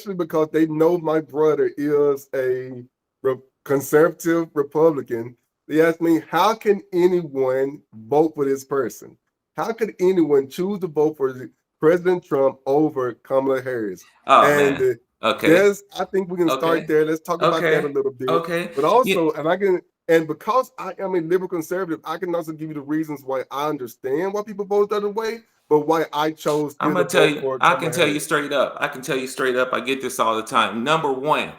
especially because they know my brother is a conservative Republican. They asked me, how can anyone vote for this person? How could anyone choose to vote for President Trump over Kamala Harris? Oh And man. Okay. there's, I think we can start Okay. there. Let's talk about that a Okay. little bit. Okay. But Yeah. also, and because I am a liberal conservative, I can also give you the reasons why I understand why people vote the other way, but why I chose I'm still to gonna tell vote you. for I can Kamala tell you Harris. straight up. I can tell you straight up. I get this all the time. Number one.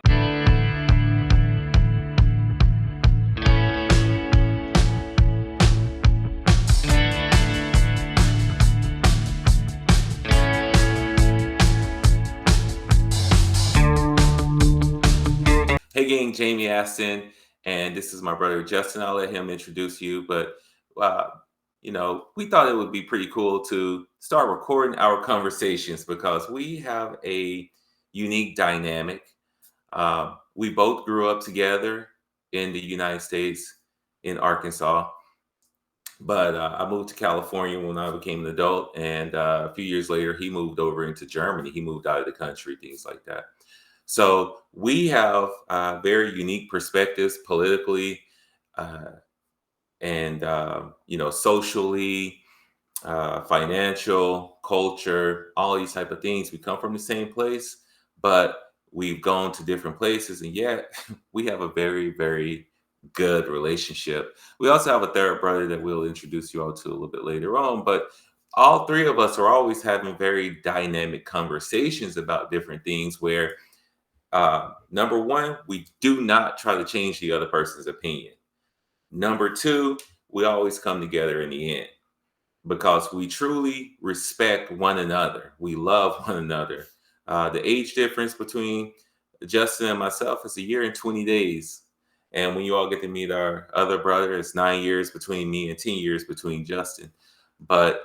Hey, gang, Jamie Aston, and this is my brother Justin. I'll let him introduce you, but uh, we thought it would be pretty cool to start recording our conversations because we have a unique dynamic. We both grew up together in the United States, in Arkansas, but I moved to California when I became an adult, and a few years later, he moved over into Germany. He moved out of the country, things like that. So we have very unique perspectives politically, uh, and socially, financial, culture, all these type of things. We come from the same place, but we've gone to different places, and yet we have a very, very good relationship. We also have a third brother that we'll introduce you all to a little bit later on, but all three of us are always having very dynamic conversations about different things where number one, we do not try to change the other person's opinion. Number two, we always come together in the end because we truly respect one another. We love one another. The age difference between Justin and myself is a year and 20 days. And when you all get to meet our other brother, it's 9 years between me and 10 years between Justin. But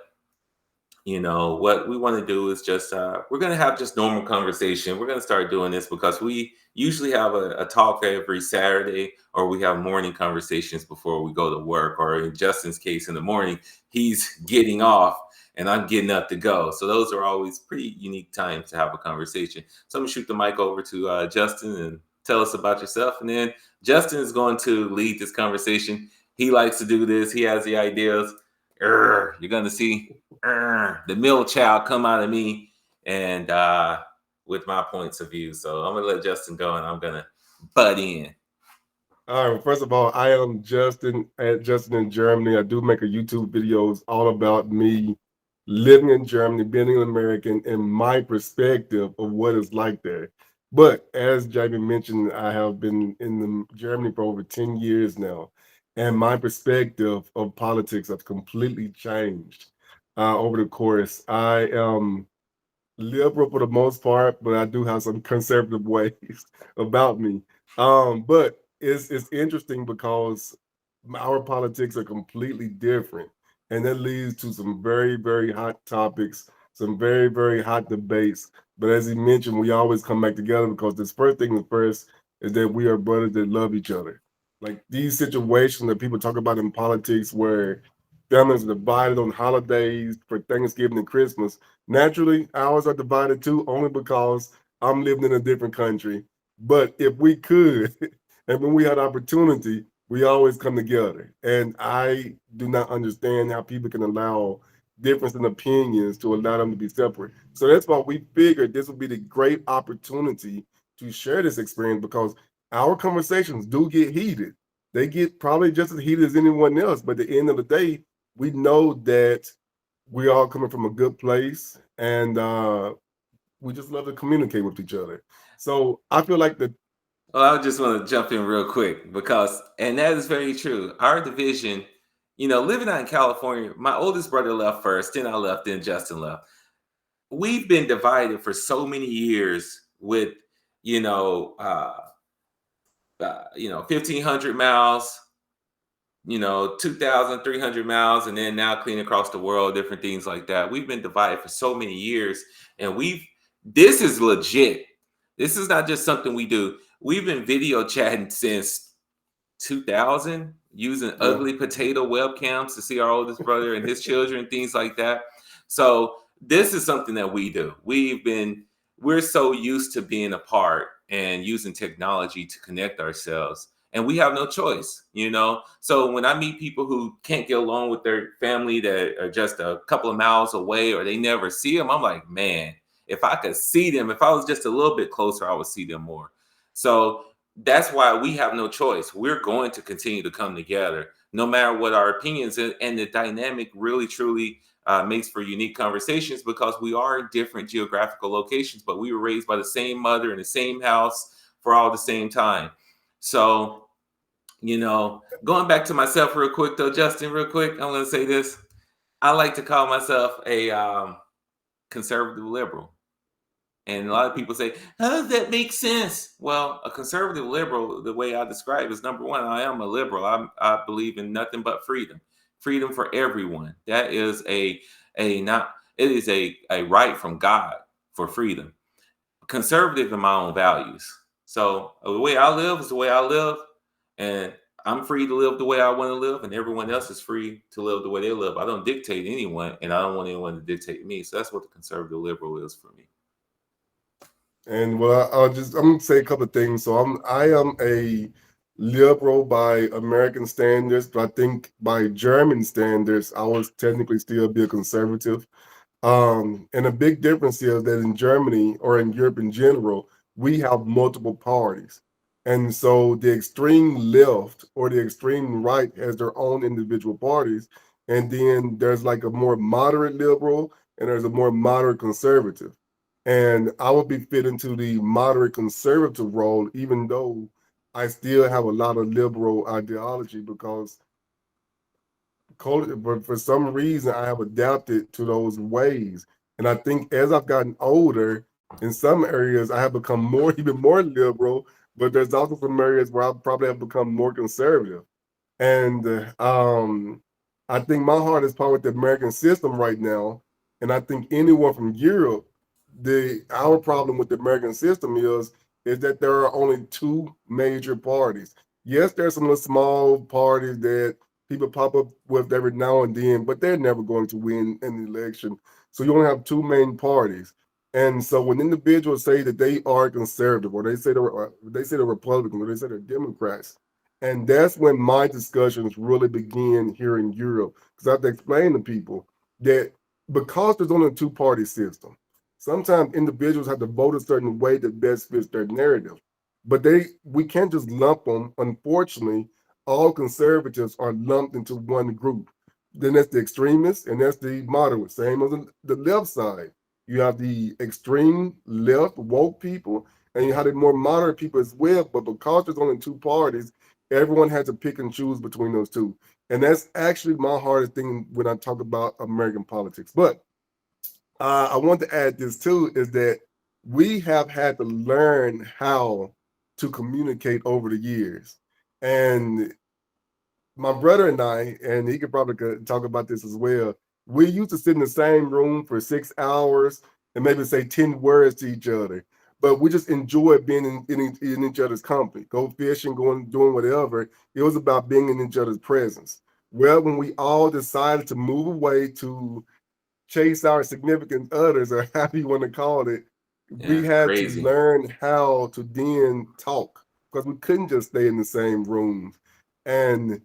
what we want to do is just we're going to have just normal conversation. We're going to start doing this because we usually have a talk every Saturday, or we have morning conversations before we go to work, or in Justin's case, in the morning he's getting off and I'm getting up to go. So those are always pretty unique times to have a conversation. So I'm going to shoot the mic over to Justin and tell us about yourself, and then Justin is going to lead this conversation. He likes to do this. He has the ideas. You're going to see the middle child come out of me, and with my points of view. So I'm gonna let Justin go, and I'm gonna butt in. All right. First of all, I am Justin at Justin in Germany. I do make a YouTube videos all about me living in Germany, being an American, and my perspective of what it's like there. But as Jamie mentioned, I have been in Germany for over 10 years now, and my perspective of politics have completely changed over the course. I am liberal for the most part, but I do have some conservative ways about me. But it's interesting because our politics are completely different, and that leads to some very very hot topics, some very very hot debates. But as he mentioned, we always come back together because this first thing first is that we are brothers that love each other. Like these situations that people talk about in politics, where families are divided on holidays for Thanksgiving and Christmas. Naturally, ours are divided too, only because I'm living in a different country. But if we could, and when we had opportunity, we always come together. And I do not understand how people can allow difference in opinions to allow them to be separate. So that's why we figured this would be the great opportunity to share this experience, because our conversations do get heated. They get probably just as heated as anyone else. But at the end of the day, we know that we all coming from a good place, and we just love to communicate with each other. So I feel like the Well, I just want to jump in real quick because, and that is very true. Our division, living out in California, my oldest brother left first, then I left, then Justin left. We've been divided for so many years with, you know, uh, 1,500 miles, 2,300 miles, and then now clean across the world, different things like that. We've been divided for so many years, and this is legit. This is not just something we do. We've been video chatting since 2000, using yeah. ugly potato webcams to see our oldest brother and his children, things like that. So this is something that we do. we're so used to being apart and using technology to connect ourselves, and we have no choice, you know. So when I meet people who can't get along with their family that are just a couple of miles away or they never see them, I'm like, man, if I could see them, if I was just a little bit closer, I would see them more. So that's why we have no choice. We're going to continue to come together no matter what our opinions, and the dynamic really truly makes for unique conversations because we are in different geographical locations, but we were raised by the same mother in the same house for all the same time. So, you know, going back to myself real quick though, Justin, real quick, I'm going to say this. I like to call myself a conservative liberal. And a lot of people say, how does that make sense? Well, a conservative liberal, the way I describe is, number one, I am a liberal. I believe in nothing but freedom, freedom for everyone. That is a not it is a right from God for freedom. Conservative in my own values. So the way I live is the way I live, and I'm free to live the way I want to live, and everyone else is free to live the way they live. I don't dictate anyone, and I don't want anyone to dictate me. So that's what the conservative liberal is for me. And well, I'm gonna say a couple of things. So I am a liberal by American standards, but I think by German standards, I was technically still be a conservative. And a big difference is that in Germany or in Europe in general, we have multiple parties. And so the extreme left or the extreme right has their own individual parties. And then there's like a more moderate liberal and there's a more moderate conservative. And I would be fit into the moderate conservative role, even though I still have a lot of liberal ideology because but for some reason I have adapted to those ways. And I think as I've gotten older, in some areas I have become more, even more liberal, but there's also some areas where I probably have become more conservative. And I think my heart is probably with the American system right now. And I think anyone from Europe, the our problem with the American system is that there are only two major parties. Yes, there's some little small parties that people pop up with every now and then, but they're never going to win an election. So you only have two main parties. And so when individuals say that they are conservative, or they say they're Republicans, or they say they're Democrats, and that's when my discussions really begin here in Europe, because I have to explain to people that because there's only a two-party system, sometimes individuals have to vote a certain way that best fits their narrative. But we can't just lump them. Unfortunately, all conservatives are lumped into one group. Then that's the extremists and that's the moderates. Same as the left side. You have the extreme left woke people, and you have the more moderate people as well. But because there's only two parties, everyone has to pick and choose between those two. And that's actually my hardest thing when I talk about American politics. But I want to add this too is that we have had to learn how to communicate over the years. And my brother and I, and he could probably talk about this as well. We used to sit in the same room for 6 hours and maybe say 10 words to each other. But we just enjoyed being in each other's company, go fishing, going, doing whatever. It was about being in each other's presence. Well, when we all decided to move away to chase our significant others, or however you want to call it, we Yeah, had to crazy. learn how to then talk because we couldn't just stay in the same rooms. And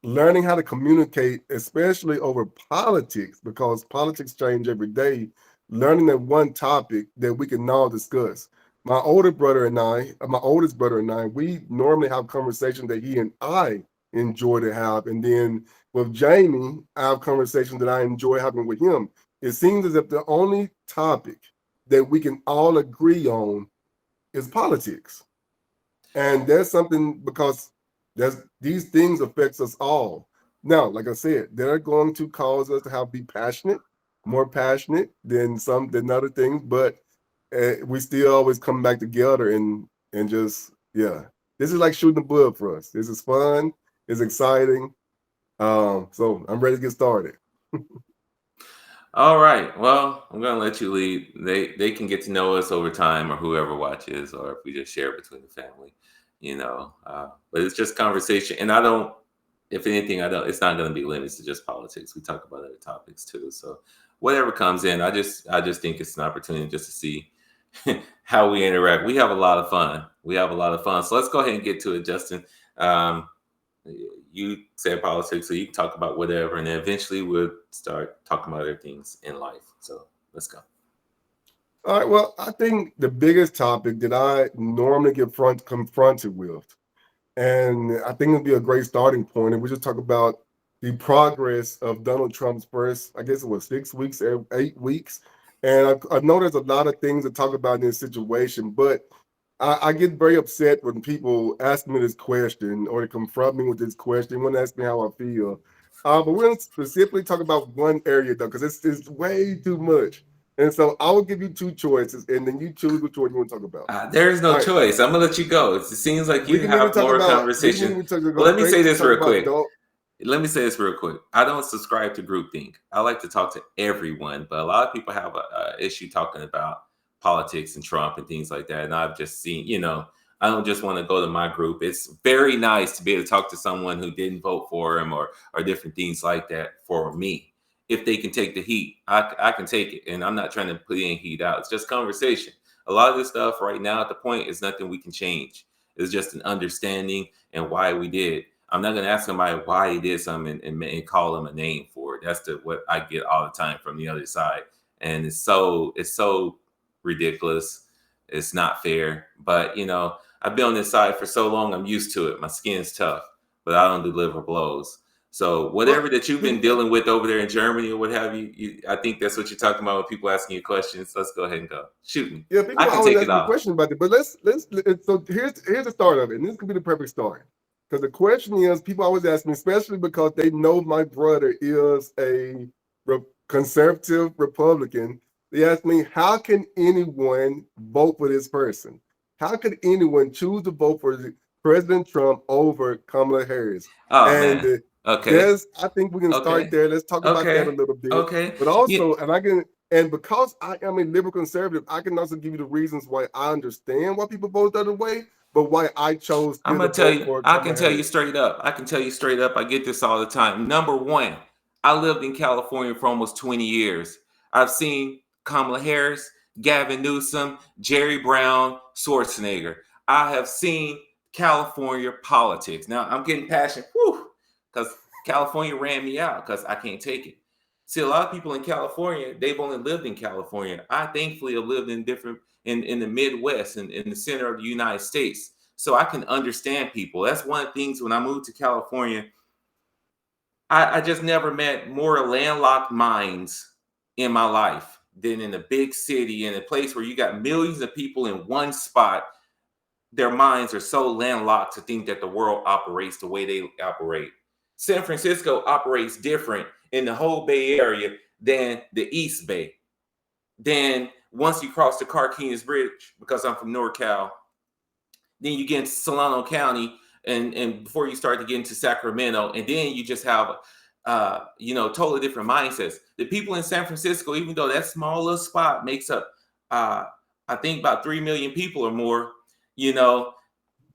learning how to communicate, especially over politics, because politics change every day, learning that one topic that we can now discuss. My oldest brother and I, we normally have conversations that he and I enjoy to have. And then with Jamie, I have conversations that I enjoy having with him. It seems as if the only topic that we can all agree on is politics. And that's something because these things affects us all. Now, like I said, they're going to cause us to have be passionate, more passionate than other things, but we still always come back together and just yeah. This is like shooting the bug for us. This is fun. It's exciting. So I'm ready to get started. All right. Well, I'm gonna let you lead. They can get to know us over time, or whoever watches, or if we just share between the family, you know. But it's just conversation, and I don't. If anything, I don't. It's not gonna be limited to just politics. We talk about other topics too. So whatever comes in, I just think it's an opportunity just to see how we interact. We have a lot of fun. We have a lot of fun. So let's go ahead and get to it, Justin. Um, you said politics, so you can talk about whatever, and then eventually we'll start talking about other things in life. So let's go. All right. Well, I think the biggest topic that I normally get confronted with, and I think it'll be a great starting point, and we just talk about the progress of Donald Trump's first, I guess it was 6 weeks, 8 weeks. And I know there's a lot of things to talk about in this situation, but I get very upset when people ask me this question or they confront me with this question, when they ask me how I feel. But we're going to specifically talk about one area, though, because it's way too much. And so I will give you two choices, and then you choose which one you want to talk about. There is no All right. choice. I'm gonna let you go. It seems like We you can either have talk more about, we can conversation. either talk, Well, go let me say straight to this talk real about quick. adult. Let me say this real quick. I don't subscribe to groupthink. I like to talk to everyone, but a lot of people have a issue talking about politics and Trump and things like that. And I've just seen, I don't just want to go to my group. It's very nice to be able to talk to someone who didn't vote for him or different things like that for me. If they can take the heat, I can take it. And I'm not trying to put any heat out. It's just conversation. A lot of this stuff right now at the point is nothing we can change. It's just an understanding and why we did. I'm not going to ask somebody why he did something and call him a name for it. That's what I get all the time from the other side, and it's so ridiculous. It's not fair, but I've been on this side for so long. I'm used to it. My skin's tough, but I don't deliver blows. So Well, whatever that you've been dealing with over there in Germany or what have you, I think that's what you're talking about with people asking you questions. Let's go ahead and go. Shoot me. yeah, I people can always take it ask me off. questions about it, but let's so here's the start of it, and this could be the perfect start. Because the question is, people always ask me, especially because they know my brother is a conservative Republican. They ask me, how can anyone vote for this person? How could anyone choose to vote for President Trump over Kamala Harris? Oh And man. Okay. there's, I think we can start Okay. there. Let's talk about that a Okay. little bit. Okay. But Yeah, also, and because I am a liberal conservative, I can also give you the reasons why I understand why people vote the other way, but why I chose I'm still to gonna tell vote you. for I can Kamala tell you Harris. straight up. I can tell you straight up. I get this all the time. Number one, I lived in California for almost 20 years. I've seen Kamala Harris, Gavin Newsom, Jerry Brown, Schwarzenegger. I have seen California politics. Now I'm getting passionate, because California ran me out because I can't take it. See, a lot of people in California, they've only lived in California. I thankfully have lived in different in the Midwest and in the center of the United States. So I can understand people. That's one of the things when I moved to California, I just never met more landlocked minds in my life than in a big city, in a place where you got millions of people in one spot. Their minds are so landlocked to think that the world operates the way they operate. San Francisco operates different in the whole Bay Area than the East Bay. Then once you cross the Carquinez Bridge, because I'm from NorCal, then you get into Solano County, and before you start to get into Sacramento, and then you just have totally different mindsets. The people in San Francisco, even though that small little spot makes up uh I think about 3 million people or more, you know,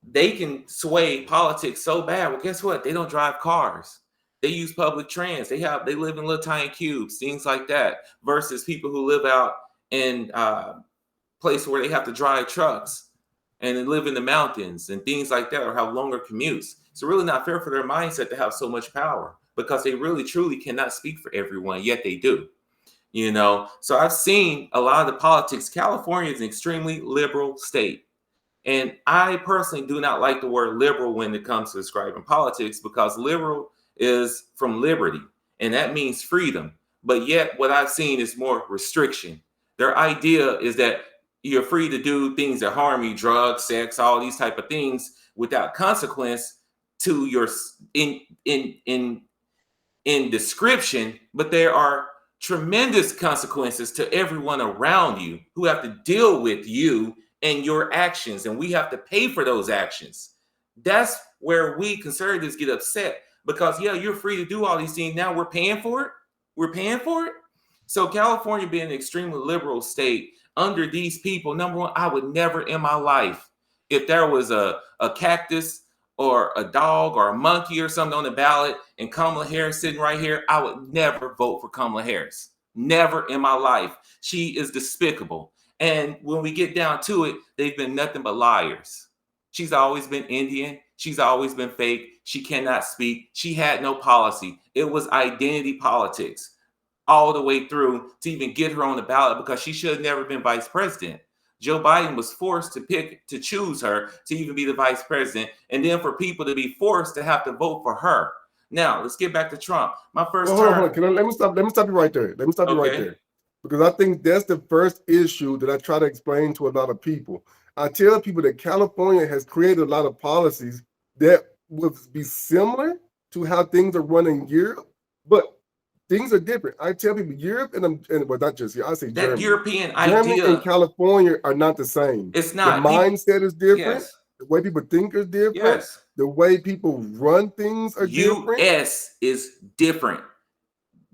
they can sway politics so bad. Well, guess what? They don't drive cars. They use public trans. They live in little tiny cubes, things like that, versus people who live out in places where they have to drive trucks and they live in the mountains and things like that, or have longer commutes. It's really not fair for their mindset to have so much power, because they really truly cannot speak for everyone, yet they do. So I've seen a lot of the politics. California is an extremely liberal state. And I personally do not like the word liberal when it comes to describing politics, because liberal is from liberty, and that means freedom. But yet, what I've seen is more restriction. Their idea is that you're free to do things that harm you, drugs, sex, all these type of things, without consequence to your in description, but there are tremendous consequences to everyone around you who have to deal with you and your actions, and we have to pay for those actions. That's where we conservatives get upset, because yeah, you're free to do all these things. Now we're paying for it. We're paying for it. So California being an extremely liberal state under these people, number one, I would never in my life, if there was a cactus or a dog or a monkey or something on the ballot and Kamala Harris sitting right here, I would never vote for Kamala Harris. Never in my life. She is despicable. And when we get down to it, they've been nothing but liars. She's always been Indian. She's always been fake. She cannot speak. She had no policy. It was identity politics all the way through to even get her on the ballot, because she should have never been vice president. Joe Biden was forced to choose her to even be the vice president, and then for people to be forced to have to vote for her. Now, let's get back to Trump. My first Hold on, term. hold on. Let me stop you right there. Let me stop you right Okay. there. Because I think that's the first issue that I try to explain to a lot of people. I tell people that California has created a lot of policies that would be similar to how things are run in Europe, but things are different. I tell people Europe and well, not just here, I say That Germany. European Germany and idea, California are not the same. it's The not. mindset is different. Yes, The way people think is different. yes. The way people run things are different. U.S. is different.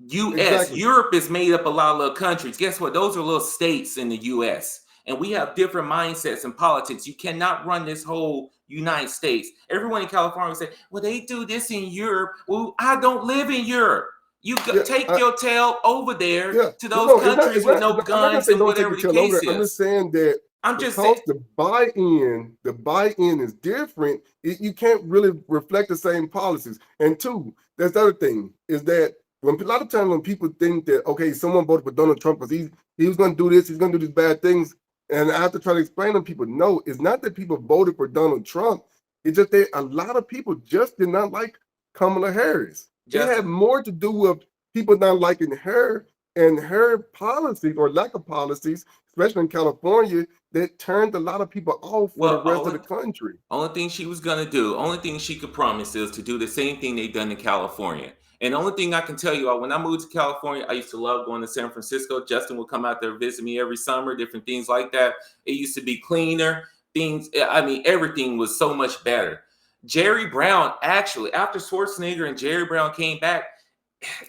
U.S. Exactly. Europe is made up of a lot of little countries. Guess what? Those are little states in the U.S. And we have different mindsets in politics. You cannot run this whole United States. Everyone in California say, well, they do this in Europe. Well, I don't live in Europe. You take your tail over there to those countries with no I'm not gonna guns say and don't take whatever your the tail over case there. I'm just is. saying that I'm just saying. because the buy-in is different, you can't really reflect the same policies. And two, that's the other thing, is that when a lot of times when people think that, okay, someone voted for Donald Trump because he was gonna do this, he's gonna do these bad things, and I have to try to explain to people, no, it's not that people voted for Donald Trump, it's just that a lot of people just did not like Kamala Harris. It had more to do with people not liking her and her policies or lack of policies, especially in California, that turned a lot of people off for the rest of the country. Only thing she was gonna do, only thing she could promise is to do the same thing they done in California. And the only thing I can tell you, when I moved to California, I used to love going to San Francisco. Justin would come out there visit me every summer, different things like that. It used to be cleaner. Everything was so much better. Jerry Brown, actually, after Schwarzenegger and Jerry Brown came back,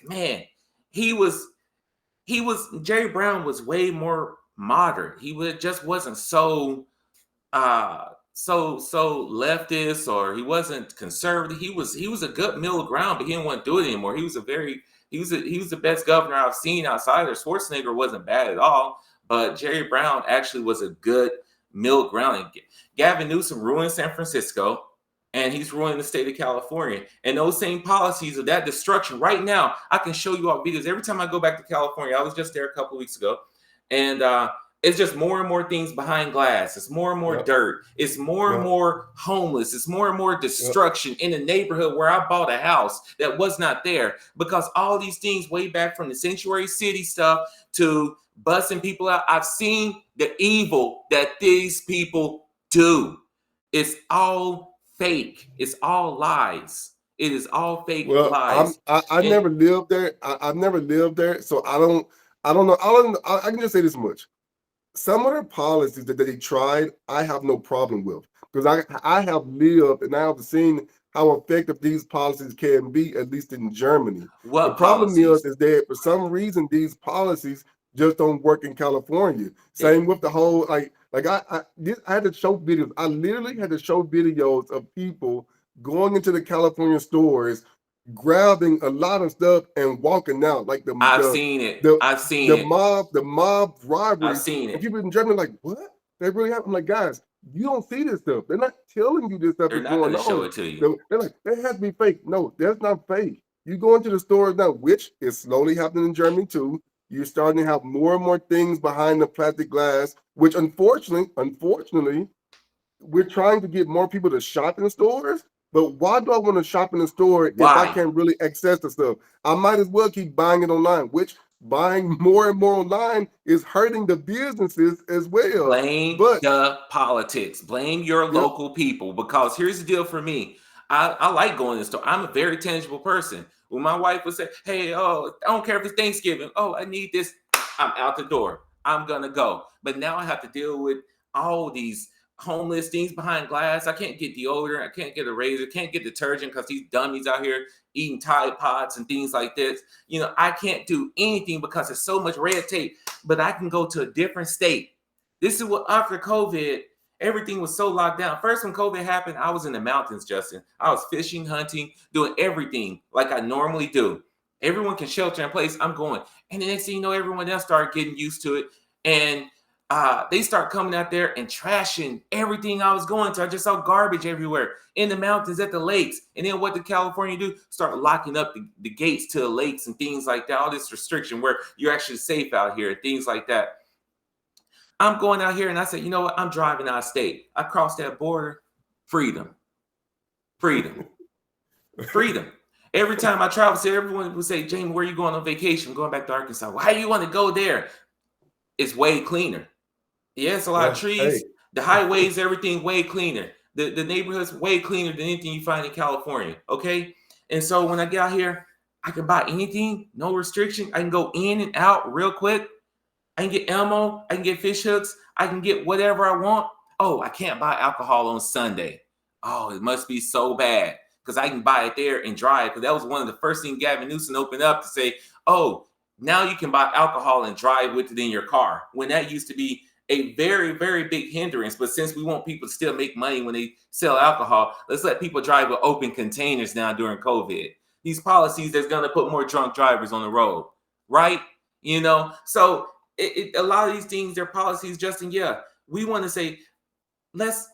man, he was Jerry Brown was way more modern. Just wasn't so leftist, or he wasn't conservative. He was a good middle ground, but he didn't want to do it anymore. He was the best governor I've seen outside of Schwarzenegger. Wasn't bad at all, but Jerry Brown actually was a good middle ground. And Gavin Newsom ruined San Francisco, and he's ruining the state of California. And those same policies of that destruction right now, I can show you all videos. Every time I go back to California, I was just there a couple of weeks ago, and it's just more and more things behind glass. It's more and more dirt. It's more and more homeless. It's more and more destruction in the neighborhood where I bought a house that was not there, because all these things way back from the Sanctuary City stuff to busing people out. I've seen the evil that these people do. It's all fake. It's all lies. It is all fake lies. I never lived there. I've never lived there, so I don't know. I can just say this much. Some of the policies that they tried, I have no problem with, because I have lived and I have seen how effective these policies can be, at least in Germany. The problem is that for some reason these policies just don't work in California. Same with the whole I had to show videos. I literally had to show videos of people going into the California stores, grabbing a lot of stuff and walking out. Like I've seen it. The mob robberies. I've seen it. And people in Germany like, what? They really happen. I'm like, guys, you don't see this stuff. They're not telling you this stuff is going on. Show it to you. They're like, that has to be fake. No, that's not fake. You go into the stores now, which is slowly happening in Germany too. You're starting to have more and more things behind the plastic glass, which unfortunately, we're trying to get more people to shop in stores. But why do I want to shop in the store if I can't really access the stuff? I might as well keep buying it online, which buying more and more online is hurting the businesses as well. Blame the politics. Blame your local people, because here's the deal for me. I like going to the store. I'm a very tangible person. When my wife would say, hey, I don't care if it's Thanksgiving. I need this. I'm out the door. I'm going to go. But now I have to deal with all these homeless things behind glass. I can't get deodorant. I can't get a razor. Can't get detergent because these dummies out here eating Tide Pods and things like this. I can't do anything because there's so much red tape. But I can go to a different state. This is what, after COVID, everything was so locked down. First, when COVID happened, I was in the mountains, Justin. I was fishing, hunting, doing everything like I normally do. Everyone can shelter in place. I'm going. And the next thing you know, everyone else started getting used to it. And They start coming out there and trashing everything I was going to. I just saw garbage everywhere in the mountains, at the lakes. And then what did California do? Start locking up the gates to the lakes and things like that. All this restriction where you're actually safe out here and things like that. I'm going out here and I said, you know what? I'm driving out of state. I crossed that border. Freedom. Freedom. Freedom. Every time I travel, so everyone would say, James, where are you going on vacation? I'm going back to Arkansas. Why do you want to go there? It's way cleaner. Yeah, it's a lot of trees. Hey, The highways, everything way cleaner. The neighborhoods way cleaner than anything you find in California. Okay. And so when I get out here, I can buy anything, no restriction. I can go in and out real quick. I can get ammo. I can get fish hooks. I can get whatever I want. Oh, I can't buy alcohol on Sunday. Oh, it must be so bad because I can buy it there and drive. Because that was one of the first things Gavin Newsom opened up to say, oh, now you can buy alcohol and drive with it in your car. When that used to be a very, very big hindrance. But since we want people to still make money when they sell alcohol, let's let people drive with open containers now during COVID. These policies that's going to put more drunk drivers on the road, right? You know, so a lot of these things, their policies, Justin, yeah, we want to say, let's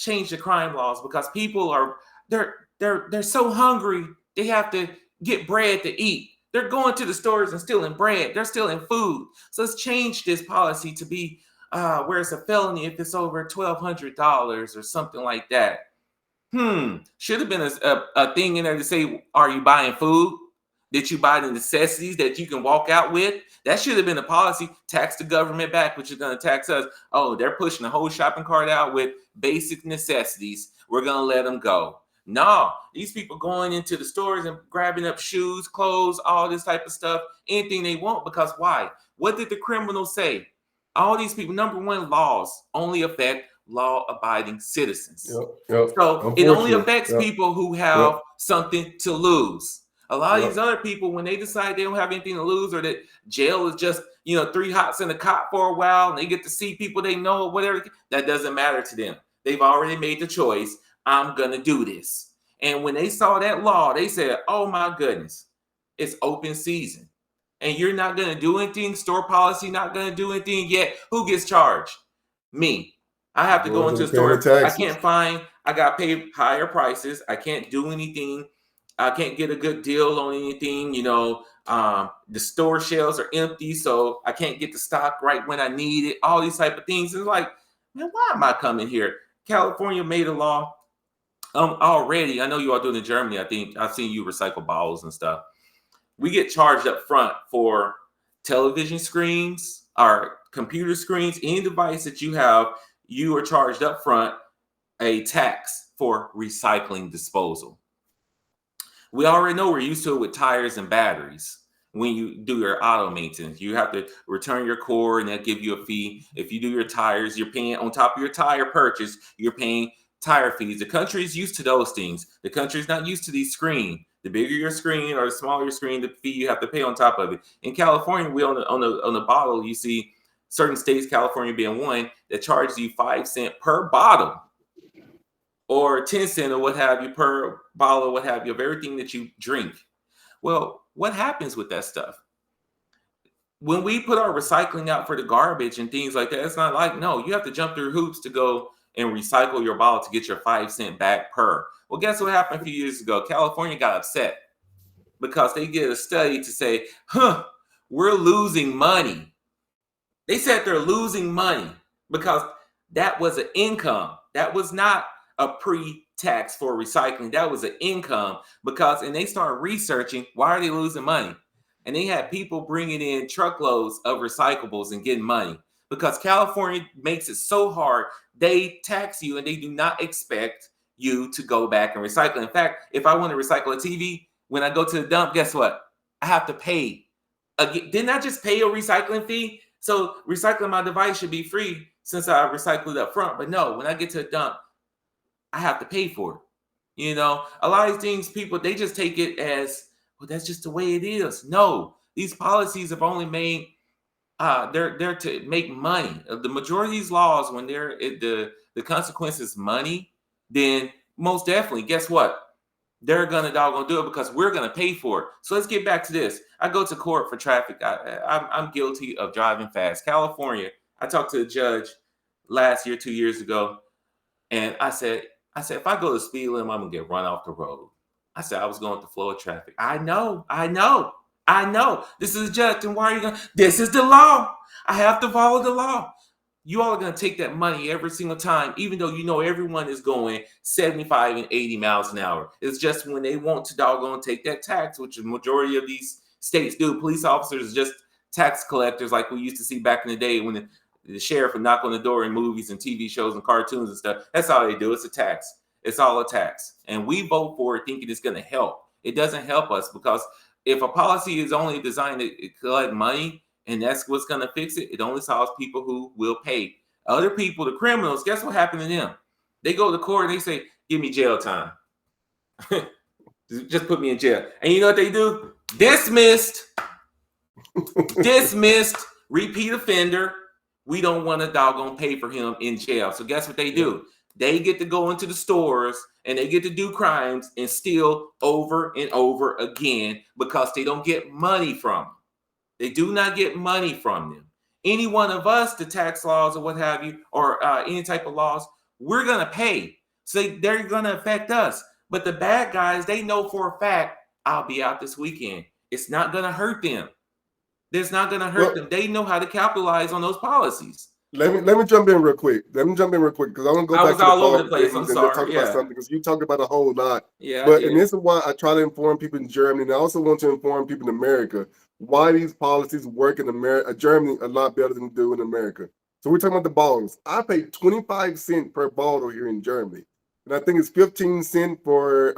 change the crime laws because people are they're so hungry they have to get bread to eat. They're going to the stores and stealing bread. They're stealing food. So let's change this policy to be where it's a felony if it's over $1,200 or something like that. Should have been a thing in there to say, are you buying food? Did you buy the necessities that you can walk out with? That should have been a policy. Tax the government back, which is going to tax us. Oh, they're pushing the whole shopping cart out with basic necessities. We're going to let them go. No, these people going into the stores and grabbing up shoes, clothes, all this type of stuff, anything they want. Because why? What did the criminals say? All these people, number one, laws only affect law-abiding citizens. Yep. So it only affects Yep. people who have something to lose. A lot of Yep. these other people, when they decide they don't have anything to lose or that jail is just, 3 hots in a cot for a while and they get to see people they know or whatever, that doesn't matter to them. They've already made the choice. I'm going to do this. And when they saw that law, they said, oh my goodness, it's open season. And you're not going to do anything, store policy not going to do anything yet. Who gets charged? Me. I have to go into the store. I can't find, I got to pay higher prices. I can't do anything. I can't get a good deal on anything. The store shelves are empty, so I can't get the stock right when I need it. All these type of things. And like, man, why am I coming here? California made a law already. I know you all doing it in Germany. I think I've seen you recycle bottles and stuff. We get charged up front for television screens, or computer screens, any device that you have, you are charged up front a tax for recycling disposal. We already know we're used to it with tires and batteries. When you do your auto maintenance, you have to return your core and they'll give you a fee. If you do your tires, you're paying on top of your tire purchase, you're paying tire fees. The country is used to those things. The country is not used to these screen. The bigger your screen or the smaller your screen, the fee you have to pay on top of it. In California, we on the bottle, you see certain states, California being one, that charges you 5 cents per bottle, or 10 cents or what have you per bottle or what have you of everything that you drink. Well, what happens with that stuff? When we put our recycling out for the garbage and things like that, it's not like, no, you have to jump through hoops to go and recycle your bottle to get your 5 cents back per. Well, guess what happened a few years ago? California got upset because they did a study to say, we're losing money. They said they're losing money because that was an income. That was not a pre-tax for recycling. That was an income and they started researching, why are they losing money? And they had people bringing in truckloads of recyclables and getting money because California makes it so hard. They tax you and they do not expect you to go back and recycle. In fact, if I want to recycle a TV, when I go to the dump, guess what? I have to pay. Didn't I just pay a recycling fee? So recycling my device should be free since I recycled up front. But no, when I get to the dump, I have to pay for it. A lot of these things, people, they just take it as, well, that's just the way it is. No, these policies have only made, they're to make money. The majority of these laws, when the consequence is money, then most definitely, guess what? They're gonna do it because we're gonna pay for it. So let's get back to this. I go to court for traffic. I'm guilty of driving fast. California, I talked to a judge last year, 2 years ago, and I said, if I go to the speed limit, I'm gonna get run off the road. I said I was going with the flow of traffic. I know, I know, I know. This is a judge, and why are you going? This is the law. I have to follow the law. You all are going to take that money every single time, even though you know everyone is going 75 and 80 miles an hour. It's just when they want to doggone take that tax, which the majority of these states do. Police officers are just tax collectors like we used to see back in the day when the sheriff would knock on the door in movies and TV shows and cartoons and stuff. That's all they do. It's a tax. It's all a tax. And we vote for it thinking it's going to help. It doesn't help us because if a policy is only designed to collect money, and that's what's going to fix it, it only solves people who will pay. Other people, the criminals, guess what happened to them? They go to court and they say, give me jail time. Just put me in jail. And you know what they do? Dismissed. Dismissed. Repeat offender. We don't want to doggone pay for him in jail. So guess what they do? They get to go into the stores and they get to do crimes and steal over and over again because they don't get money from them. They do not get money from them. Any one of us, the tax laws or what have you, or any type of laws, we're going to pay. So they're going to affect us. But the bad guys, they know for a fact, I'll be out this weekend. It's not going to hurt them. It's not going to hurt them. They know how to capitalize on those policies. Let me jump in real quick. Let me jump in real quick because I want to go back to all over the place. I'm sorry. Talk about something because you talk about a whole lot. Yeah, but and this is why I try to inform people in Germany, and I also want to inform people in America why these policies work in Germany a lot better than they do in America. So we're talking about the bottles. I pay 25 cents per bottle here in Germany, and I think it's 15 cents for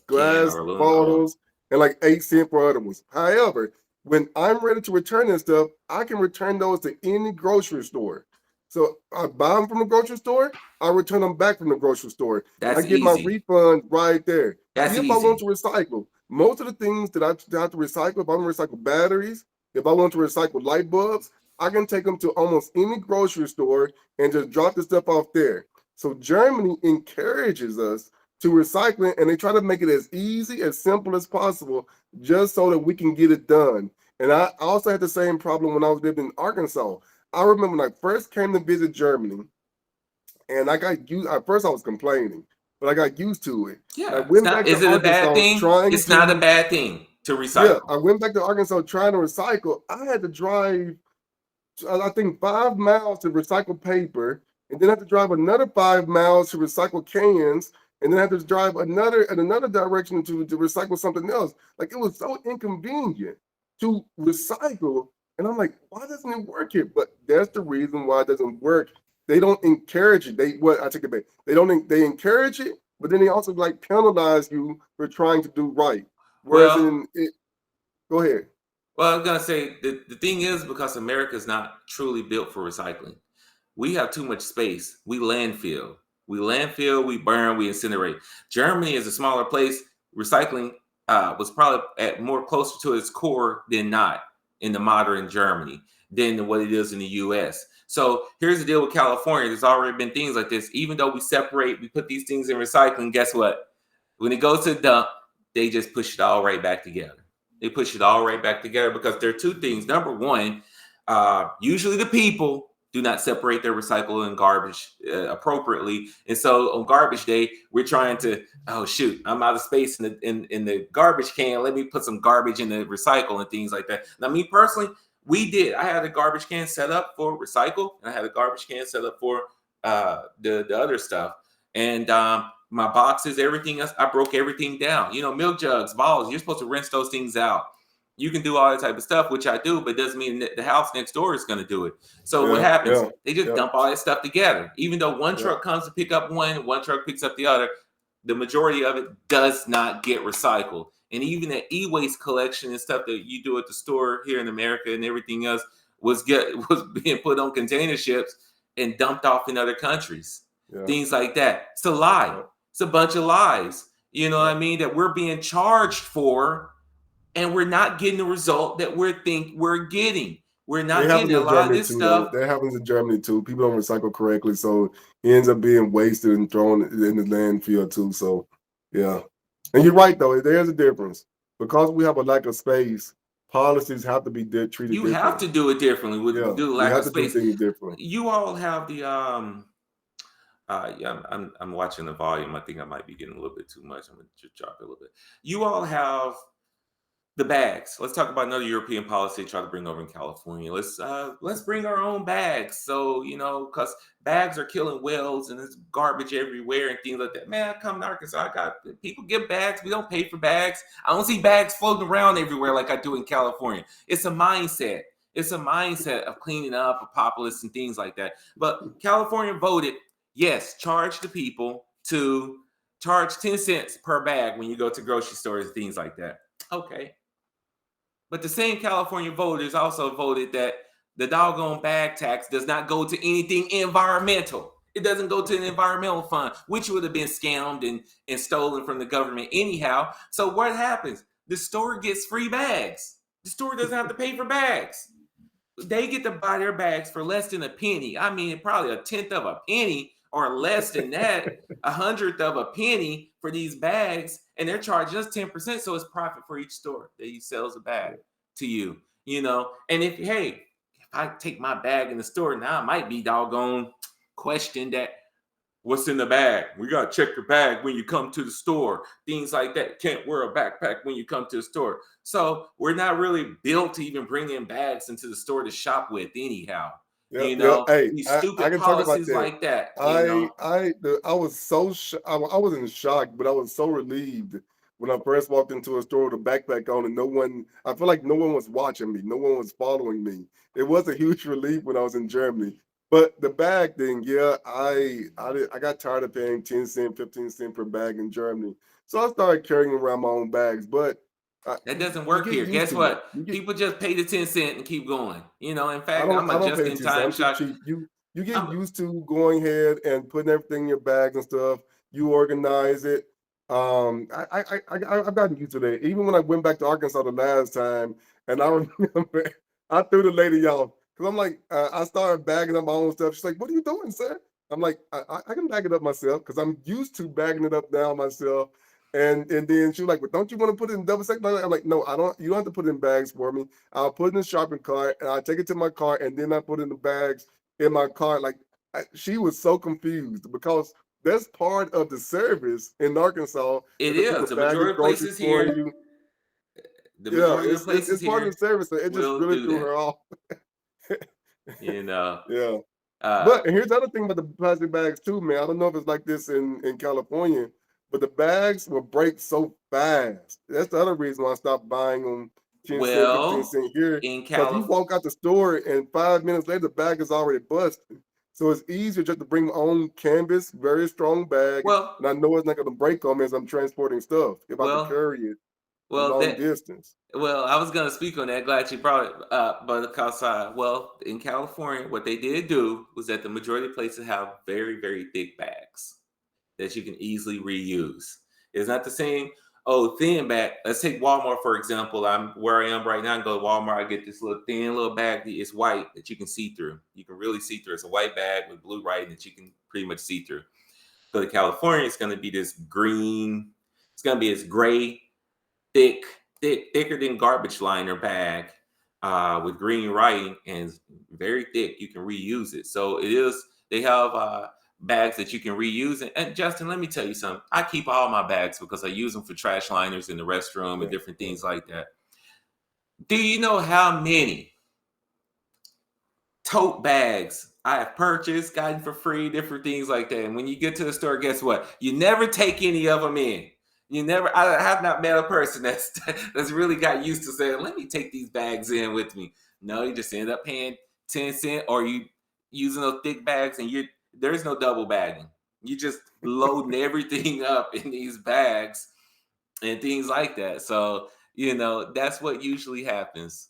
glass bottles and like 8 cents for other ones. However, when I'm ready to return that stuff, I can return those to any grocery store. So I buy them from the grocery store, I return them back from the grocery store. That's I get my refund right there. That's if easy. I want to recycle, most of the things that I have to recycle, if I want to recycle batteries, if I want to recycle light bulbs, I can take them to almost any grocery store and just drop the stuff off there. So Germany encourages us to recycle it, and they try to make it as easy, as simple as possible, just so that we can get it done. And I also had the same problem when I was living in Arkansas. I remember when I first came to visit Germany, and I got used. At first, I was complaining, but I got used to it. Yeah, is it a bad thing? It's not a bad thing to recycle. Yeah, I went back to Arkansas trying to recycle. I had to drive, I think, 5 miles to recycle paper, and then I had to drive another 5 miles to recycle cans, and then I had to drive in another direction to recycle something else. Like, it was so inconvenient to recycle. And I'm like, why doesn't it work here? But that's the reason why it doesn't work. They don't encourage it. I take it back. They encourage it, but then they also like penalize you for trying to do right. Whereas go ahead. Well, I was gonna say the thing is because America is not truly built for recycling. We have too much space. We landfill, we burn, we incinerate. Germany is a smaller place. Recycling was probably at more closer to its core than not in the modern Germany than what it is in the U.S. So here's the deal with California. There's already been things like this. Even though we put these things in recycling, guess what? When it goes to the dump, they just push it all right back together. They push it all right back together because there are two things. Number one, usually the people do not separate their recycle and garbage appropriately. And so on garbage day, we're trying to, oh shoot, I'm out of space in the garbage can. Let me put some garbage in the recycle and things like that. Now, me personally, I had a garbage can set up for recycle, and I had a garbage can set up for the other stuff. And my boxes, everything else, I broke everything down. You know, milk jugs, bottles, you're supposed to rinse those things out. You can do all that type of stuff, which I do, but it doesn't mean that the house next door is going to do it. So what happens? They just dump all that stuff together. Even though one truck comes to pick up one truck picks up the other, the majority of it does not get recycled. And even the e-waste collection and stuff that you do at the store here in America and everything else was being put on container ships and dumped off in other countries. Things like that. It's a lie. It's a bunch of lies. You know what I mean? That we're being charged for, and we're not getting the result that we're getting. We're not getting a lot of this stuff. That happens in Germany too. People don't recycle correctly, so it ends up being wasted and thrown in the landfill too. So, yeah. And you're right though. There's a difference because we have a lack of space. policies have to be treated You have differently. to do it differently with Yeah, due to we lack have of to do space. things differently. You all have the yeah, I'm watching the volume. I think I might be getting a little bit too much. I'm gonna just drop it a little bit. You all have the bags. Let's talk about another European policy try to bring over in California. Let's bring our own bags. So, because bags are killing whales and there's garbage everywhere and things like that. Man, I come to Arkansas, I got people get bags. We don't pay for bags. I don't see bags floating around everywhere like I do in California. It's a mindset. It's a mindset of cleaning up, of populace and things like that. But California voted, yes, charge the people to charge 10 cents per bag when you go to grocery stores and things like that. Okay. But the same California voters also voted that the doggone bag tax does not go to anything environmental. It doesn't go to an environmental fund, which would have been scammed and stolen from the government anyhow. So what happens? The store gets free bags. The store doesn't have to pay for bags. They get to buy their bags for less than a penny. I mean, probably a tenth of a penny or less than that, a hundredth of a penny for these bags, and they're charging us 10%. So it's profit for each store that sells a bag to you, And if I take my bag in the store now, I might be doggone questioned that what's in the bag. We got to check your bag when you come to the store. Things like that. Can't wear a backpack when you come to the store. So we're not really built to even bring in bags into the store to shop with anyhow. Yeah, yeah. Hey, These I stupid can talk about policies that. like that, I was so I was in shock, but I was so relieved when I first walked into a store with a backpack on, and no one. I feel like no one was watching me, no one was following me. It was a huge relief when I was in Germany. But the bag thing, yeah, I got tired of paying 10 cent, 15 cent per bag in Germany, so I started carrying around my own bags. But That doesn't you work get here. used Guess to it. what? People just pay the 10 cent and keep going. In fact, I'm I a don't just pay in attention. time I'm too shop. cheap. You get I'm used to going ahead and putting everything in your bags and stuff. You organize it. I've gotten used to that. Even when I went back to Arkansas the last time, and I remember I threw the lady off because I'm like, I started bagging up my own stuff. She's like, "What are you doing, sir?" I'm like, I can bag it up myself because I'm used to bagging it up now myself. And then she was like, "Well, don't you want to put it in double stack?" I'm like, "No, I don't. You don't have to put it in bags for me. I'll put it in the shopping cart and I take it to my car and then I put it in the bags in my car." Like she was so confused because that's part of the service in Arkansas It that the people is. The bag your majority of groceries places for here, you. the Yeah, majority of places it's part of here the service. So it just will really do threw that. her off. You know. Yeah. Uh But and here's the other thing about the plastic bags too, man. I don't know if it's like this in California, but the bags will break so fast. That's the other reason why I stopped buying them 10 cent, 15 well, cent here. in Because you California, walk out the store and 5 minutes later the bag is already busted. So it's easier just to bring my own canvas, very strong bag, well, and I know it's not gonna break on me as I'm transporting stuff if I have to well, carry it a well, long that distance. Well, I was gonna speak on that. Glad you brought it up, but because in California, what they did do was that the majority of places have very, very thick bags that you can easily reuse. It's not the same. Oh, thin bag. Let's take Walmart for example. I'm where I am right now. I go to Walmart. I get this little thin little bag. It's white that you can see through. You can really see through. It's a white bag with blue writing that you can pretty much see through. Go to California. It's going to be this green. It's going to be this gray thick, thicker than garbage liner bag with green writing and very thick. You can reuse it. So it is. They have bags that you can reuse. And Justin, let me tell you something. I keep all my bags because I use them for trash liners in the restroom and Yeah, different yeah. things like that. Do you know how many tote bags I have purchased, gotten for free, different things like that? And when you get to the store, guess what? You never take any of them in. I have not met a person that's really got used to saying, let me take these bags in with me. No, you just end up paying 10 cents or you using those thick bags and there's no double bagging. You just loading everything up in these bags and things like that. So, that's what usually happens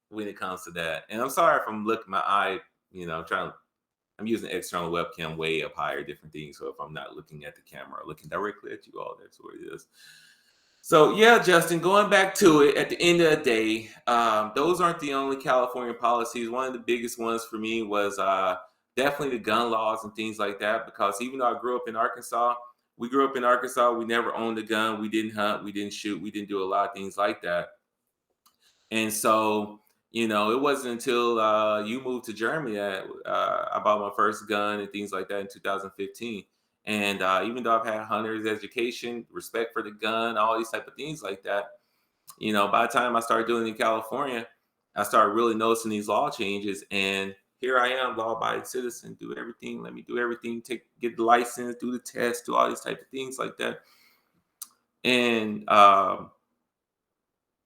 when it comes to that. And I'm sorry if I'm looking my eye, I'm using external webcam way up higher, different things. So if I'm not looking at the camera or looking directly at you all, that's what it is. So yeah, Justin, going back to it, at the end of the day, those aren't the only California policies. One of the biggest ones for me was definitely the gun laws and things like that. Because even though I grew up in Arkansas, we never owned a gun. We didn't hunt, we didn't shoot, we didn't do a lot of things like that. And so, it wasn't until you moved to Germany that I bought my first gun and things like that in 2015. And even though I've had hunter's education, respect for the gun, all these type of things like that, by the time I started doing it in California, I started really noticing these law changes. And here I am, law-abiding citizen, do everything. Let me do everything. Get the license, do the test, do all these type of things like that. And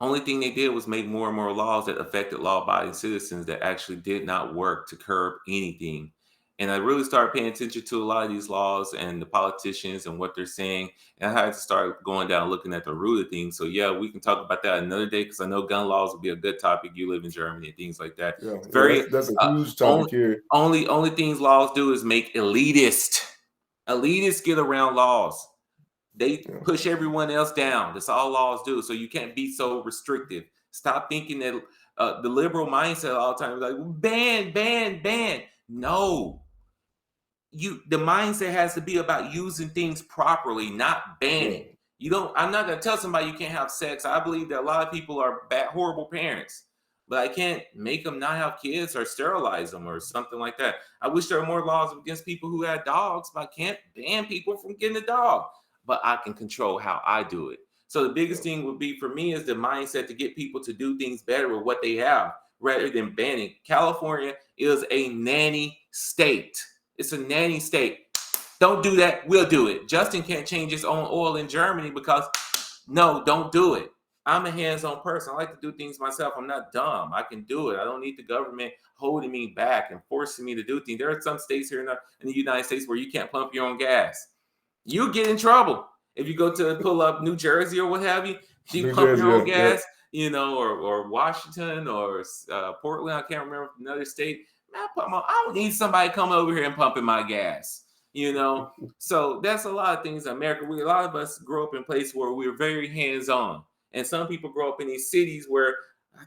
only thing they did was make more and more laws that affected law-abiding citizens that actually did not work to curb anything. And I really started paying attention to a lot of these laws and the politicians and what they're saying. And I had to start going down looking at the root of things. So yeah, we can talk about that another day because I know gun laws would be a good topic. You live in Germany and things like that. Yeah, It's yeah, very that's a uh, huge only topic here. only things laws do is make elitists get around laws. They Yeah, push everyone else down. That's all laws do. So you can't be so restrictive. Stop thinking that the liberal mindset all the time is like ban, ban, ban. No, the mindset has to be about using things properly, not yeah, banning. You don't. I'm not gonna tell somebody you can't have sex. I believe that a lot of people are bad, horrible parents, but I can't make them not have kids or sterilize them or something like that. I wish there were more laws against people who had dogs, but I can't ban people from getting a dog. But I can control how I do it. So the biggest yeah. thing would be for me is the mindset to get people to do things better with what they have rather than banning. California is a nanny state. It's a nanny state. Don't do that. We'll do it. Justin can't change his own oil in Germany because no, don't do it. I'm a hands-on person. I like to do things myself. I'm not dumb. I can do it. I don't need the government holding me back and forcing me to do things. There are some states here in the United States where you can't pump your own gas. You get in trouble if you go to pull up New Jersey or what have you. You New pump Jersey, your own yeah, yeah. gas, or Washington or Portland. I can't remember another state. Man, I don't need somebody coming over here and pumping my gas. So that's a lot of things in America. A lot of us grow up in places where we're very hands-on, and some people grow up in these cities where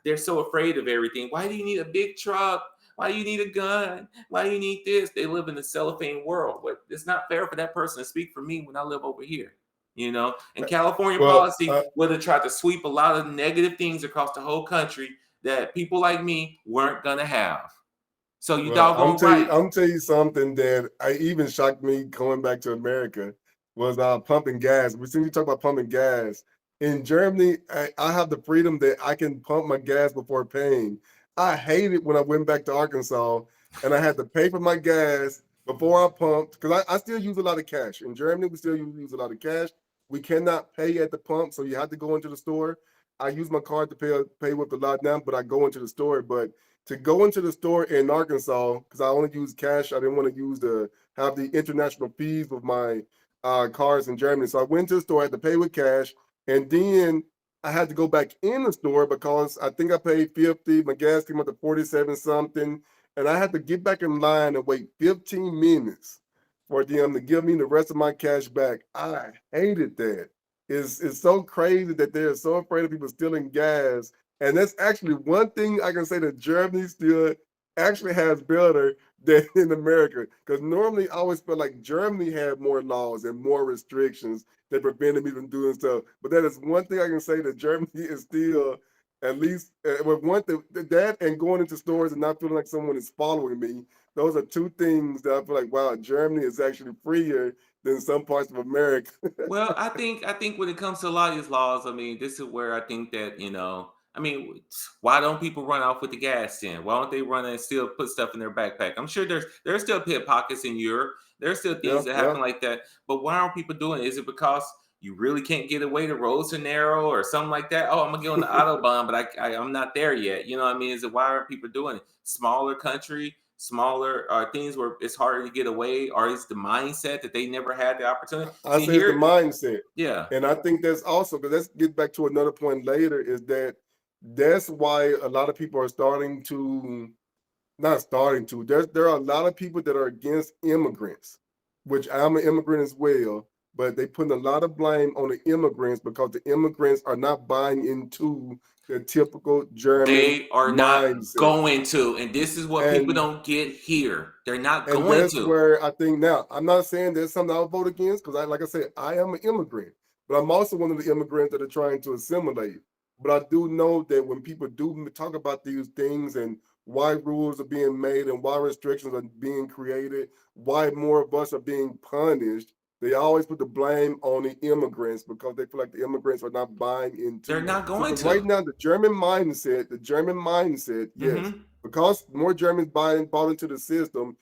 they're so afraid of everything. Why do you need a big truck? Why do you need a gun? Why do you need this? They live in a cellophane world. But it's not fair for that person to speak for me when I live over here. And California Well, policy would have tried to sweep a lot of negative things across the whole country that people like me weren't gonna have. So you well, doggone right. I'm tell you something that I even shocked me going back to America was pumping gas. We seen you talk about pumping gas. In Germany, I have the freedom that I can pump my gas before paying. I hate it when I went back to Arkansas and I had to pay for my gas before I pumped because I still use a lot of cash. In Germany, we still use a lot of cash. We cannot pay at the pump, so you have to go into the store. I use my card to pay with a lot now, but I go into the store. But to go into the store in Arkansas, because I only use cash, I didn't want to have the international fees with my cars in Germany. So I went to the store, I had to pay with cash, and then I had to go back in the store because I think I paid 50, my gas came up to 47 something, and I had to get back in line and wait 15 minutes for them to give me the rest of my cash back. I hated that. It's so crazy that they're so afraid of people stealing gas, and that's actually one thing I can say that Germany still actually has better than in America. Because normally I always felt like Germany had more laws and more restrictions that prevented me from doing stuff. But that is one thing I can say that Germany is still, at least with one thing, that and going into stores and not feeling like someone is following me. Those are two things that I feel like, wow, Germany is actually freer than some parts of America. Well, I think when it comes to a lot of these laws, I mean, this is where I think that I mean, why don't people run off with the gas then? Why don't they run and still put stuff in their backpack? I'm sure there's still pickpockets in Europe. There's still Yeah, things that yeah. happen like that. But why aren't people doing it? Is it because you really can't get away? The roads are narrow or something like that? Oh, I'm gonna get on the autobahn, but I'm not there yet. You know what I mean? Is it why aren't people doing it? Smaller country, smaller things where it's harder to get away, or is the mindset that they never had the opportunity? I See say it's the here, mindset. yeah. And I think that's also, because let's get back to another point later, is that that's why a lot of people are starting to, not starting to, there are a lot of people that are against immigrants, which I'm an immigrant as well, but they putting a lot of blame on the immigrants because the immigrants are not buying into the typical German They are not mindset. going to, and this is what people And don't get here. They're not and going that's to. where I think now, I'm not saying there's something I'll vote against because like I said, I am an immigrant, but I'm also one of the immigrants that are trying to assimilate. But I do know that when people do talk about these things and why rules are being made and why restrictions are being created, why more of us are being punished, they always put the blame on the immigrants because they feel like the immigrants are not buying They're into it. not So, going because right to. now, the German mindset, yes, Mm-hmm. because more Germans bought into the system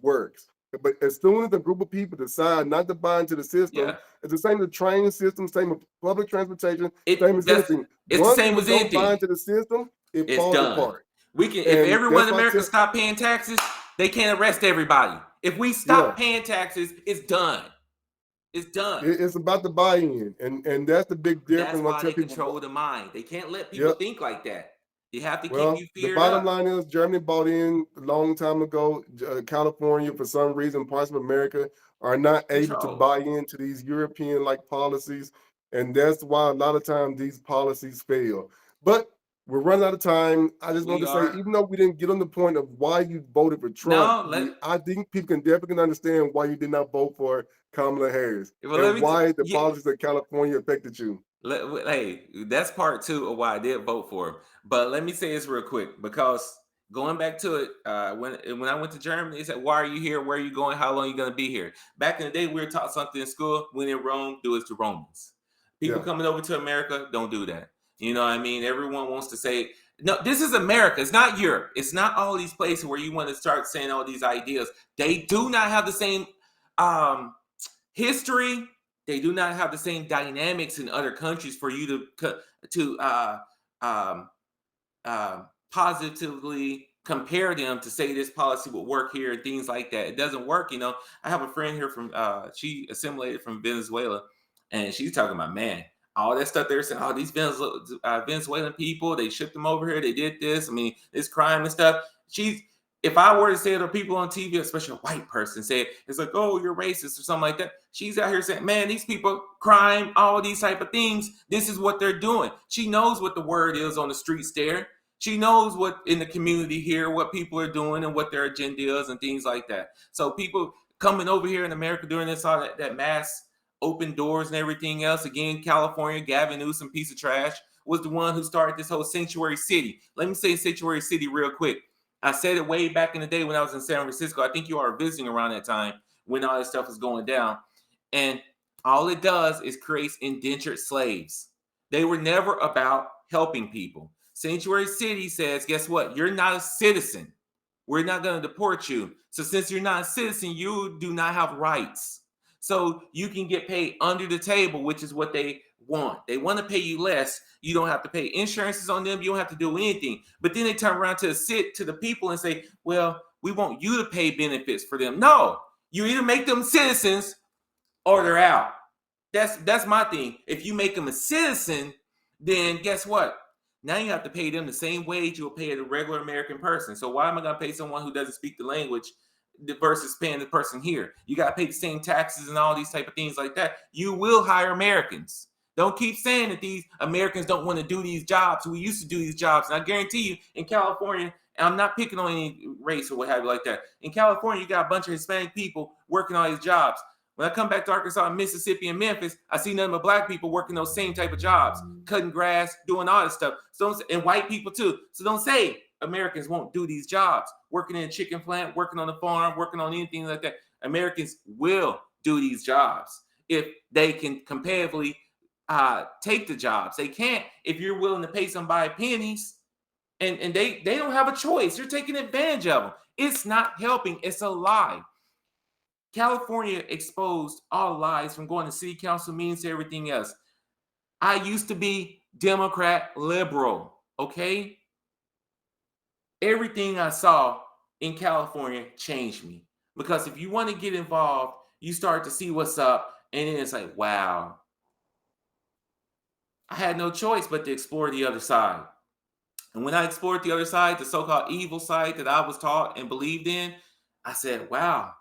works. But as soon as a group of people decide not to buy into the system, Yeah. it's the same with the train system, same with public transportation, same It as that's anything. it's the Once same people as don't buy anything. into the system, it It's falls done. apart. We can, if And everyone that's in why I America tell, stop paying taxes, they can't arrest everybody. If we yeah, stop paying taxes, it's done. It's done. it's about the buy-in, and that's the big difference That's when I why tell they people. control the mind. They can't let people Yeah, think like that. They have to keep you well, the feared bottom up. line is Germany bought in a long time ago. California, for some reason, parts of America are not able to Control. buy into these European-like policies, and that's why a lot of times these policies fail. But we're running out of time. I just want We to say, are even though we didn't get on the point of why you voted for Trump, no. I think people can definitely understand why you did not vote for Kamala Harris Let and me. why the Yeah. policies in California affected you. Hey, that's part two of why I did vote for him. But let me say this real quick because going back to it, when I went to Germany, they said, "Why are you here? Where are you going? How long are you going to be here?" Back in the day, we were taught something in school: "When in Rome, do as the Romans." People Yeah, coming over to America, don't do that. You know what I mean? Everyone wants to say, "No, this is America. It's not Europe. It's not all these places where you want to start saying all these ideas." They do not have the same um, history. They do not have the same dynamics in other countries for you to um, positively compare them to say this policy would work here and things like that. It doesn't work. I have a friend here from she assimilated from Venezuela, and she's talking about, man, all that stuff they're saying. Oh, these Venezuelan people, they shipped them over here. They did this. I mean, this crime and stuff. She's If I were to say it to people on TV, especially a white person, say it, it's like, oh, you're racist or something like that. She's out here saying, man, these people, crime, all these type of things, this is what they're doing. She knows what the word is on the streets there. She knows what in the community here, what people are doing and what their agenda is and things like that. So people coming over here in America doing this, all that mass open doors and everything else. Again, California, Gavin Newsom, piece of trash, was the one who started this whole sanctuary city. Let me say sanctuary city real quick. I said it way back in the day when I was in San Francisco. I think you are visiting around that time when all this stuff is going down. And all it does is creates indentured slaves. They were never about helping people. Sanctuary City says, guess what? You're not a citizen. We're not going to deport you. So since you're not a citizen, you do not have rights. So you can get paid under the table, which is what they want. They want to pay you less. You don't have to pay insurances on them. You don't have to do anything. But then they turn around to the people and say, well, we want you to pay benefits for them. No, you either make them citizens or they're out. That's my thing. If you make them a citizen, then guess what? Now you have to pay them the same wage you'll pay a regular American person. So why am I going to pay someone who doesn't speak the language versus paying the person here? You got to pay the same taxes and all these type of things like that. You will hire Americans. Don't keep saying that these Americans don't want to do these jobs. We used to do these jobs. And I guarantee you, in California, and I'm not picking on any race or what have you like that. In California, you got a bunch of Hispanic people working all these jobs. When I come back to Arkansas, Mississippi, and Memphis, I see nothing but black people working those same type of jobs, cutting grass, doing all this stuff. So and white people too. So don't say Americans won't do these jobs, working in a chicken plant, working on the farm, working on anything like that. Americans will do these jobs if they can comparatively take the jobs. They can't if you're willing to pay somebody pennies, and they don't have a choice. You're taking advantage of them. It's not helping. It's a lie. California exposed all lies from going to city council meetings to everything else. I used to be Democrat liberal, okay? Everything I saw in California changed me. Because if you want to get involved, you start to see what's up, and then it's like, wow, I had no choice but to explore the other side. And when I explored the other side, the so called evil side that I was taught and believed in, I said, wow,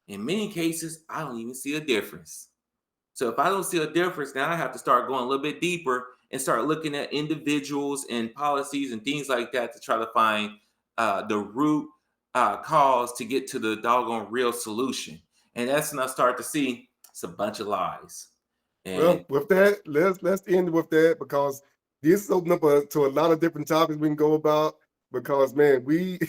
in many cases, I don't even see a difference. So if I don't see a difference, now I have to start going a little bit deeper and start looking at individuals and policies and things like that to try to find the root cause to get to the doggone real solution. And that's when I start to see it's a bunch of lies. And Well, with that, let's end with that because this is open up to a lot of different topics we can go about because, man, we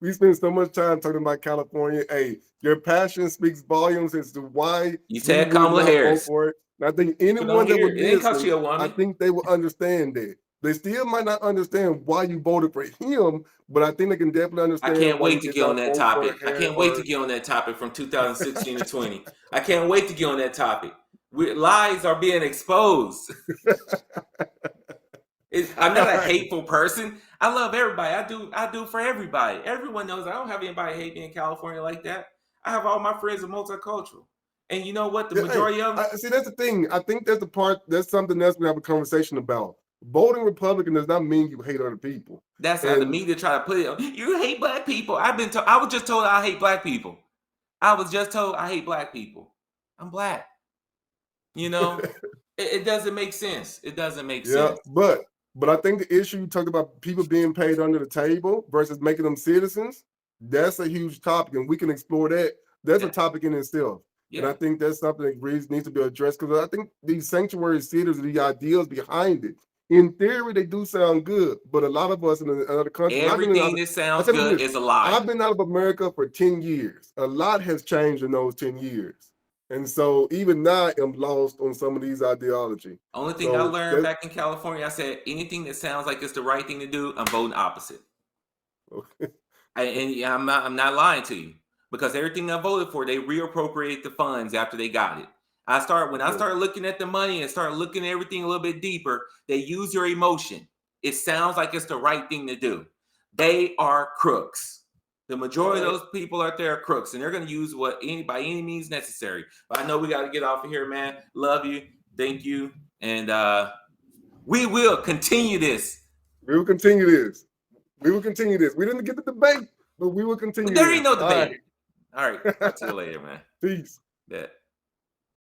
we spend so much time talking about California. Hey, your passion speaks volumes as to why You we said would Kamala not vote Harris. for it. And I think People don't anyone that hear would it. It ain't cause listen, she a I woman. think they will understand that. They still might not understand why you voted for him, but I think they can definitely I understand can't why you wait to did get on not that vote for topic. I can't wait to her. get on that topic from 2016 to 20. I can't wait to get on that topic. Lies are being exposed. I'm not a hateful person. I love everybody. I do for everybody. Everyone knows I don't have anybody hate me in California like that. I have all my friends are multicultural. And you know what? The Yeah, hey, majority of them, see, that's the thing. I think that's the part. That's something else we have a conversation about. Voting Republican does not mean you hate other people. that's the And media try to put it on. You hate black people. I was just told I hate black people. I was just told I hate black people. I'm black. You know, it doesn't make sense. It doesn't make yeah, sense. but I think the issue you talked about people being paid under the table versus making them citizens, that's a huge topic, and we can explore that. That's a Yeah, topic in itself. And yeah. I think that's something that really needs to be addressed because I think these sanctuary cities, the ideas behind it, in theory, they do sound good. But a lot of us in other countries, I've been Everything out. that I sounds tell you good this, is a lie. I've been out of America for 10 years. A lot has changed in those 10 years. And so even now, I'm lost on some of these ideology. Only thing I So learned that's back in California, I said anything that sounds like it's the right thing to do, I'm voting opposite. And yeah, I'm not lying to you because everything I voted for, they reappropriate the funds after they got it. When I started looking at the money and started looking at everything a little bit deeper, they use your emotion. It sounds like it's the right thing to do. They are crooks. The majority of those people out there are crooks, and they're going to use by any means necessary. But I know we got to get off of here, man. Love you, thank you, and we will continue this. We will continue this. We will continue this. We didn't get the debate, but we will But continue there ain't this. no All right. debate. All right, talk to you later, man. Peace. Yeah.